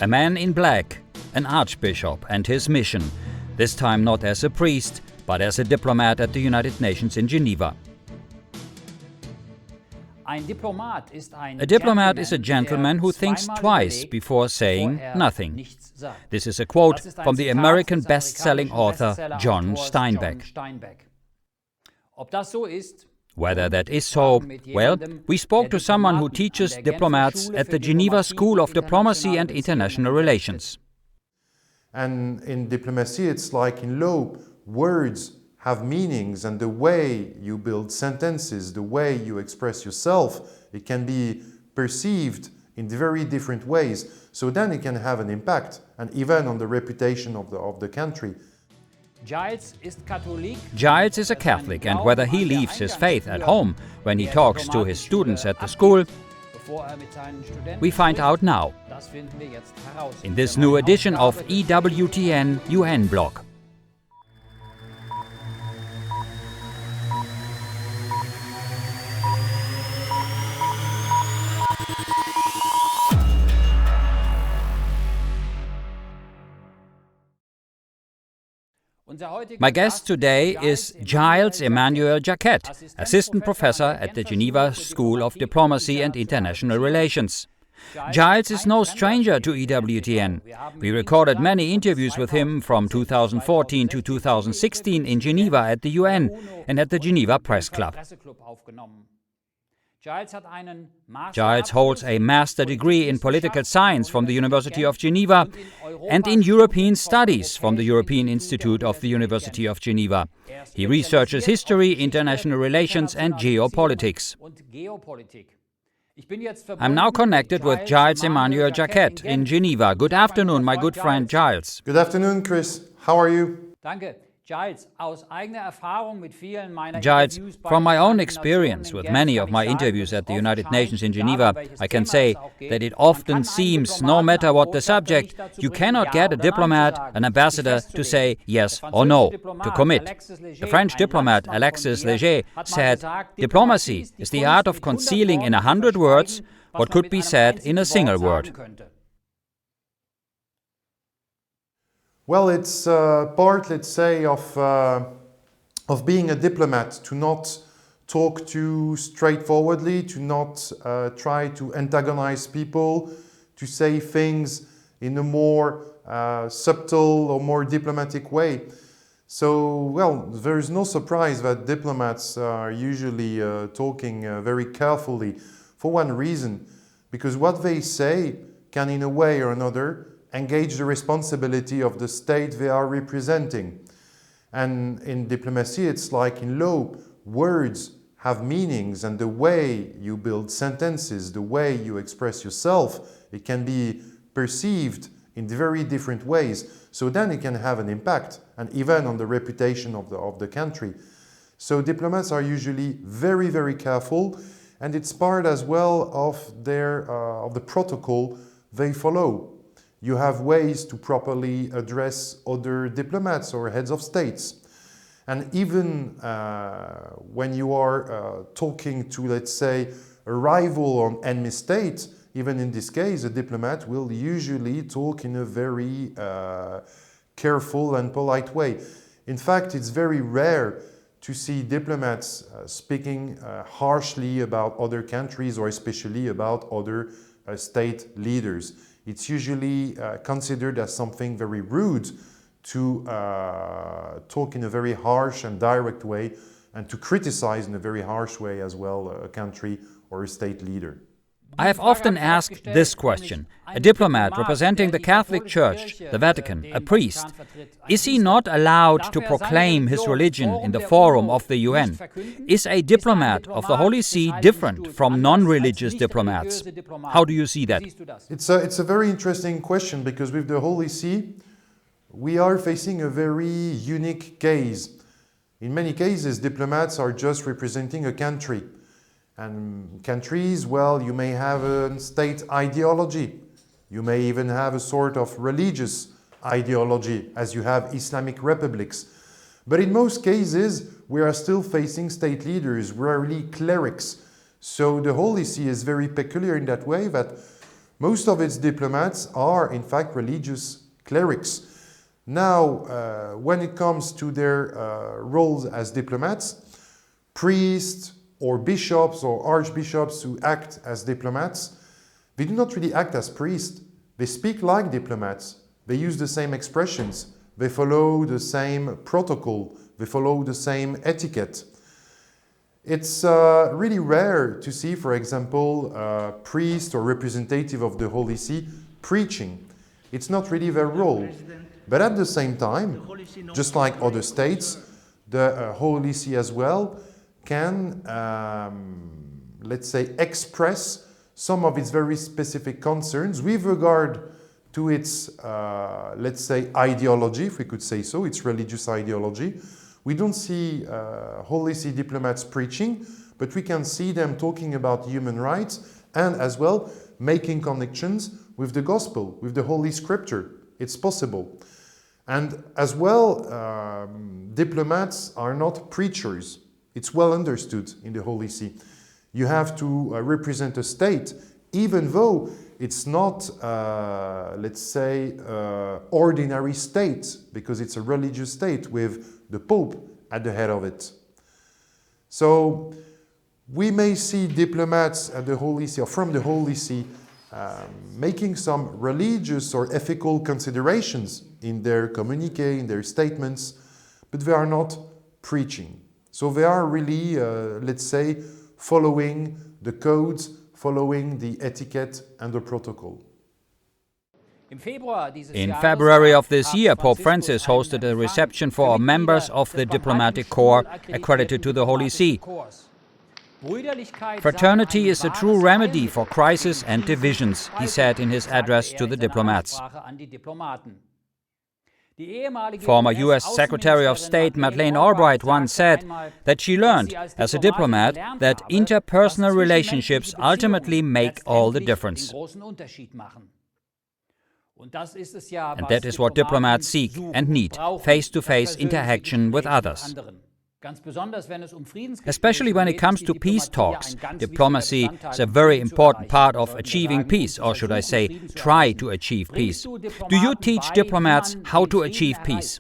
A man in black, an archbishop and his mission, this time not as a priest, but as a diplomat at the United Nations in Geneva. A diplomat is a gentleman who thinks twice before saying nothing. This is a quote from the American best-selling author John Steinbeck. Whether that is so, well, we spoke to someone who teaches diplomats at the Geneva School of Diplomacy and International Relations. And in diplomacy, it's like in law, words have meanings, and the way you build sentences, the way you express yourself, it can be perceived in very different ways. So then it can have an impact, and even on the reputation of the country. Gilles is a Catholic, and whether he leaves his faith at home when he talks to his students at the school, we find out now, in this new edition of EWTN UN blog. My guest today is Gilles Emmanuel Jacquet, assistant professor at the Geneva School of Diplomacy and International Relations. Gilles is no stranger to EWTN. We recorded many interviews with him from 2014 to 2016 in Geneva at the UN and at the Geneva Press Club. Gilles holds a master degree in political science from the University of Geneva and in European studies from the European Institute of the University of Geneva. He researches history, international relations and geopolitics. I'm now connected with Gilles Emmanuel Jacquet in Geneva. Good afternoon, my good friend Gilles. Good afternoon, Chris. How are you? Gilles, from my own experience with many of my interviews at the United Nations in Geneva, I can say that it often seems, no matter what the subject, you cannot get a diplomat, an ambassador, to say yes or no, to commit. The French diplomat Alexis Léger said, "Diplomacy is the art of concealing in 100 words what could be said in a single word." Well, it's part, let's say, of being a diplomat, to not talk too straightforwardly, to not try to antagonize people, to say things in a more subtle or more diplomatic way. So, well, there is no surprise that diplomats are usually talking very carefully for one reason, because what they say can, in a way or another, engage the responsibility of the state they are representing. And in diplomacy, it's like in law, words have meanings, and the way you build sentences, the way you express yourself, it can be perceived in very different ways. So then it can have an impact, and even on the reputation of the country. So diplomats are usually very, very careful, and it's part as well of the protocol they follow. You have ways to properly address other diplomats or heads of states. And even when you are talking to, let's say, a rival or enemy state, even in this case, a diplomat will usually talk in a very careful and polite way. In fact, it's very rare to see diplomats speaking harshly about other countries, or especially about other state leaders. It's usually considered as something very rude to talk in a very harsh and direct way, and to criticize in a very harsh way as well a country or a state leader. I have often asked this question. A diplomat representing the Catholic Church, the Vatican, a priest, is he not allowed to proclaim his religion in the forum of the UN? Is a diplomat of the Holy See different from non-religious diplomats? How do you see that? It's a very interesting question, because with the Holy See, we are facing a very unique case. In many cases, diplomats are just representing a country. And countries, well, you may have a state ideology. You may even have a sort of religious ideology, as you have Islamic republics. But in most cases, we are still facing state leaders, rarely clerics. So the Holy See is very peculiar in that way, that Most of its diplomats are in fact religious clerics. Now, when it comes to their roles as diplomats, priests or bishops or archbishops who act as diplomats, they do not really act as priests. They speak like diplomats. They use the same expressions. They follow the same protocol. They follow the same etiquette. It's really rare to see, for example, a priest or representative of the Holy See preaching. It's not really their role. But at the same time, just like other states, the Holy See as well can, let's say, express some of its very specific concerns with regard to its, let's say, ideology, if we could say so, its religious ideology. We don't see Holy See diplomats preaching, but we can see them talking about human rights and as well making connections with the gospel, with the Holy Scripture. It's possible. And as well, diplomats are not preachers. It's well understood in the Holy See. You have to represent a state, even though it's not, let's say, ordinary state, because it's a religious state with the Pope at the head of it. So we may see diplomats at the Holy See, or from the Holy See, making some religious or ethical considerations in their communique, in their statements, but they are not preaching. So they are really, let's say, following the codes, following the etiquette and the protocol. In February of this year, Pope Francis hosted a reception for members of the diplomatic corps accredited to the Holy See. Fraternity is a true remedy for crisis and divisions, he said in his address to the diplomats. Former US Secretary of State Madeleine Albright once said that she learned, as a diplomat, that interpersonal relationships ultimately make all the difference. And that is what diplomats seek and need, face-to-face interaction with others. Especially when it comes to peace talks, diplomacy is a very important part of achieving peace, or should I say, try to achieve peace. Do you teach diplomats how to achieve peace?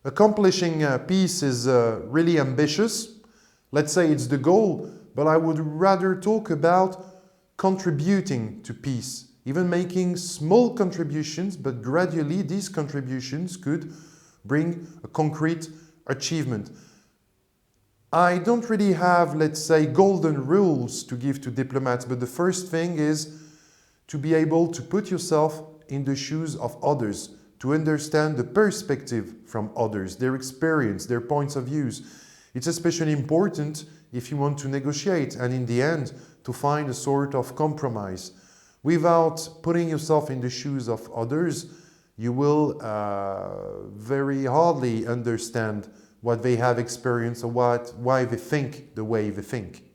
Accomplishing peace is really ambitious. Let's say it's the goal, but I would rather talk about contributing to peace, even making small contributions, but gradually these contributions could bring a concrete achievement. I don't really have, let's say, golden rules to give to diplomats, but the first thing is to be able to put yourself in the shoes of others, to understand the perspective from others, their experience, their points of views. It's especially important if you want to negotiate and in the end to find a sort of compromise. Without putting yourself in the shoes of others, you will very hardly understand what they have experienced or why they think the way they think.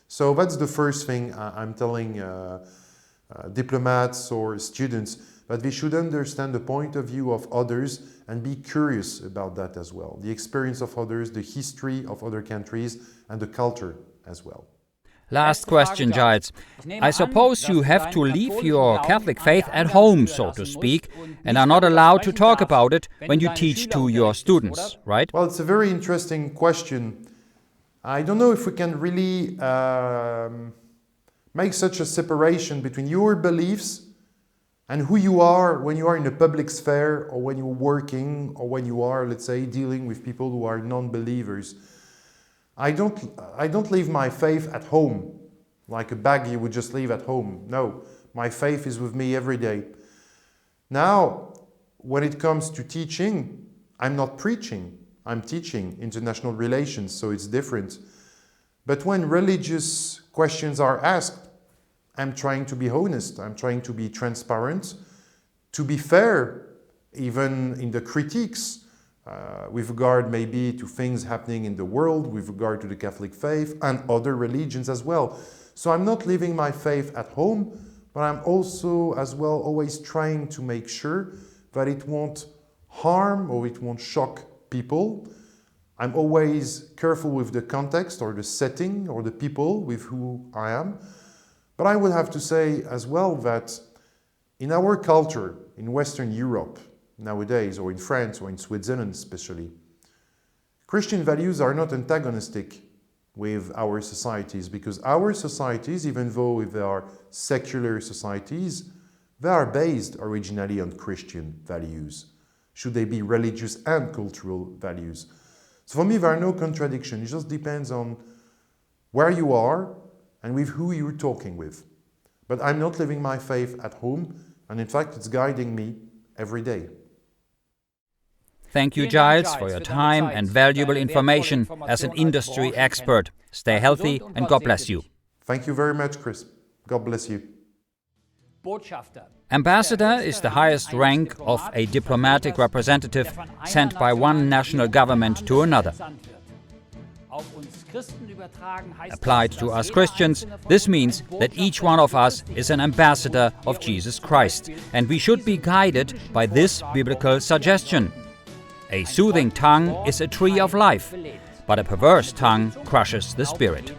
So that's the first thing I'm telling diplomats or students, that they should understand the point of view of others and be curious about that as well. The experience of others, the history of other countries, and the culture as well. Last question, Gilles. I suppose you have to leave your Catholic faith at home, so to speak, and are not allowed to talk about it when you teach to your students, right? Well, it's a very interesting question. I don't know if we can really make such a separation between your beliefs and who you are when you are in the public sphere, or when you're working, or when you are, let's say, dealing with people who are non-believers. I don't leave my faith at home, like a bag you would just leave at home. No, my faith is with me every day. Now, when it comes to teaching, I'm not preaching, I'm teaching international relations, so it's different. But when religious questions are asked, I'm trying to be honest, I'm trying to be transparent, to be fair, even in the critiques, with regard maybe to things happening in the world, with regard to the Catholic faith and other religions as well. So I'm not leaving my faith at home, but I'm also as well always trying to make sure that it won't harm or it won't shock people. I'm always careful with the context or the setting or the people with who I am. But I would have to say as well that In our culture, in Western Europe nowadays, or in France or in Switzerland especially, Christian values are not antagonistic with our societies, because our societies, even though they are secular societies, they are based originally on Christian values, should they be religious and cultural values. So for me, there are no contradictions. It just depends on where you are and with who you're talking with. But I'm not living my faith at home, and in fact, it's guiding me every day. Thank you, Gilles, for your time and valuable information as an industry expert. Stay healthy and God bless you. Thank you very much, Chris. God bless you. Ambassador is the highest rank of a diplomatic representative sent by one national government to another. Applied to us Christians, this means that each one of us is an ambassador of Jesus Christ, and we should be guided by this biblical suggestion. A soothing tongue is a tree of life, but a perverse tongue crushes the spirit.